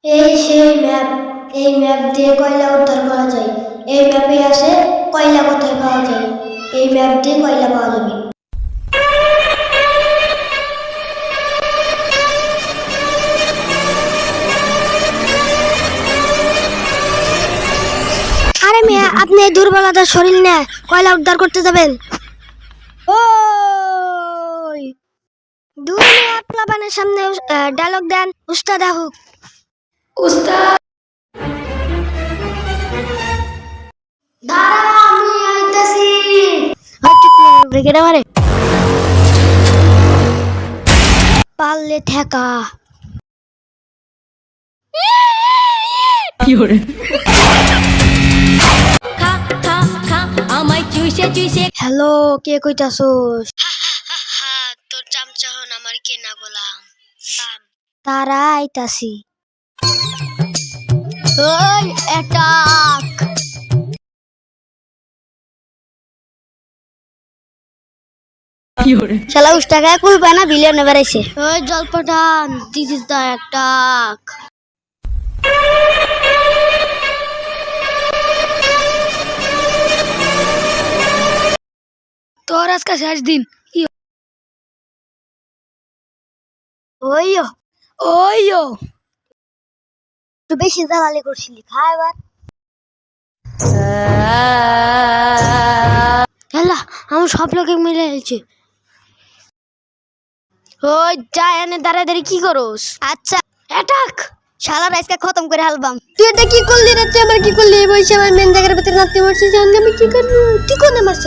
এই সেই ম্যাপ। এই ম্যাপ দিয়ে কয়লা উদ্ধার করা যায়। এই ম্যাপে আসে কয়লা কোথায় পাওয়া যায়। এই ম্যাপ দিয়ে কয়লা পাওয়া যাবে। আরে মিয়া, আপনি এই দুর্বলতার শরীর নিয়ে কয়লা উদ্ধার করতে যাবেন? ওই দুই মিয়া প্লাবানের সামনে ডায়লগ দেন। উস্তাদ আহুক। উস্তাদ দাঁড়া, আমি আইতাছি। ব্রিগেডে মারে পারলে ঠেকা। হ্যালো, কে কইতাছোস? তোর চামচা হন আমার কেনা গোলাম। তারা আইতাছি। ওই অ্যাটাক। শালা উস্তাকায় কুল পায় না, বিলিয়নে বেড়াইছে। ওই জলপাটান, দিস ইজ দ্য অ্যাটাক। তোর আজকে শেষ দিন। ওইয়ো ওইয়ো একটু বেশি জ্বালালি করছিলি, খা এবার। হেলা, আমার সব লোকে মিলে গেছে। ওই যা, এনে দাঁড়ায় দাঁড়িয়ে কি করোস? আচ্ছা, অ্যাটাক। শালা রাইসকা খতম করে হালবাম। তুই এটা কি করলি রে? তুই আমার কি করলি? বইসে আমার মেন জায়গার ভিতরে নাতি মারছিস। আমি কি করবো? তুই কোনে মারছ?